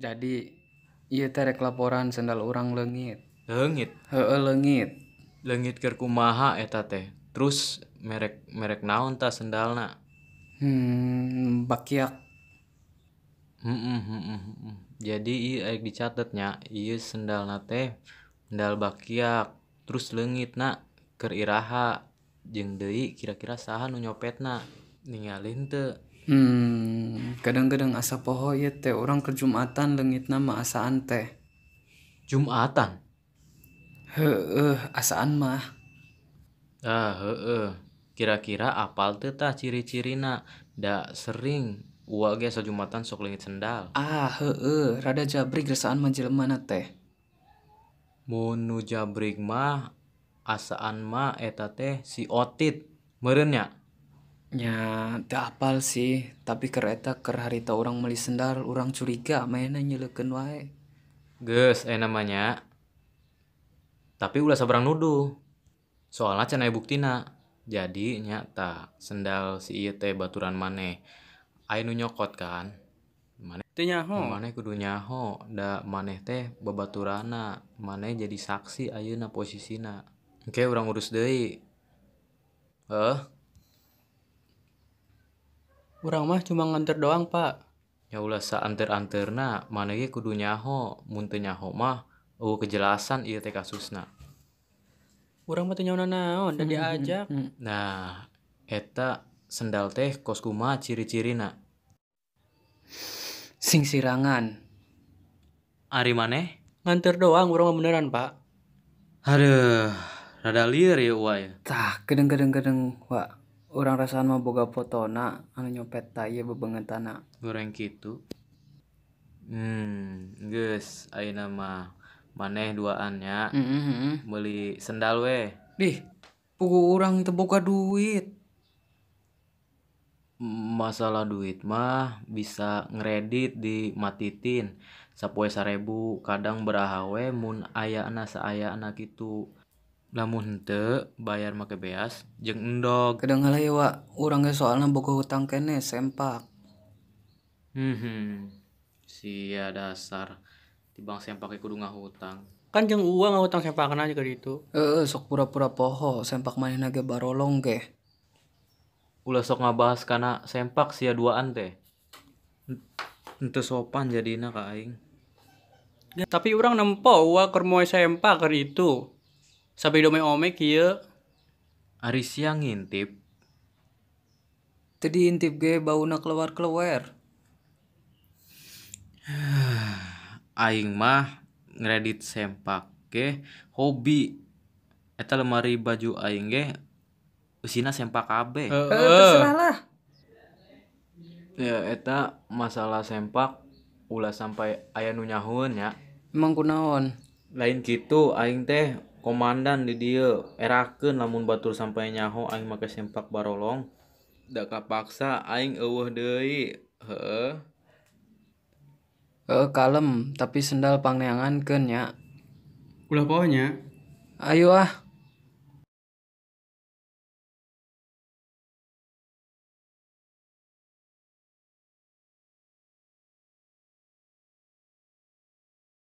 Jadi ieu teh rek laporan sendal urang leungit. Leungit. Heueuh leungit. Leungit keur kumaha eta teh? Terus merek merek naon tah sendalna? Bakiak. Jadi ieu aya dicatet nya, ieu sendalna teh sendal bakiak. Terus leungitna keur iraha. Jeung deui kira-kira saha nu nyopetna? Ningalin teu? Kadang-kadang asa poho ieu teh urang ke Jumatan leungitna mah asaan teh. Jumatan. Heueuh, asaan mah. Heueuh. Kira-kira apal teu tah ciri-cirina? Da sering ua ge sajumatan sok leungit sendal. Heueuh, rada jabrik rasaan mah jelemana teh. Mun nu jabrik mah asaan mah eta teh si Otit. Meureun nya? Nya teu apal sih, tapi keur eta keur harita urang meuli sendal urang curiga maena nyeulekeun wae. Geus aya namanya. Tapi ulah sabarang nuduh. Soalna can aya buktina. Jadi nya tah sendal si ieu teh baturan maneh. Aya nu nyokot kan? Teu nyaho. Maneh kudu nyaho da maneh teh babaturanna. Maneh jadi saksi ayeuna posisina. Engke urang urus deui. Heuh. Urang mah cuma nganter doang, Pak. Ya ulah saanteur-anteurna maneh ge kudu nyaho. Mun teu nyaho mah eueuh kejelasan ieu teh kasusna. Urang mah teu nyaho naon, da diajak. Nah, eta sendal teh kos kumaha ciri-cirina? Sing sirangan. Ari maneh? Nganter doang urang mah beneran, Pak. Haduh, rada lieur ya uai. Tah, kadang-kadang wa urang rasaan mah boga fotona anu nyopet tah ieu bebeungeutana. Goreng kitu. Geus ayeuna mah maneh duaan nya. Meuli sendal we. Dih, pugu urang teu boga duit. Masalah duit mah bisa ngredit di Matitin. Sapoe 1000, kadang baraha we mun ayana saayana kitu. Lamun henteu bayar make beas jeung endog. Kadang heula wa urang ge soalna boga hutang keneh sempak. Sia dasar tibang sempak kudu ngahutang. Kan jeung uang ngahutang sempakan aja ke ditu. Sok pura-pura poho sempak manehna ge barolong ge. Ulah sok ngabahas kana sempak sia duaan teh. Henteu sopan jadina ka aing. Tapi urang nempo wa keur moe sempak keur itu. Sabedo me ome kieu. Ari siang ngintip. Teu diintip ge bauna keluar-keluar. Aing mah ngredit sempak ge hobi. Eta lemari baju aing ge eusina sempak kabeh. Terserah lah. Ya eta masalah sempak ulah sampai aya nu nyahoeun nya. Emang kunaon? Lain kitu aing teh komandan di dieu. Erakeun lamun batur sampai nyaho aing make sempak barolong. Da kapaksa aing eueuh deui. Heueuh. Kalem, tapi sendal pangneangankeun nya. Ulah poho nya. Ayo ah.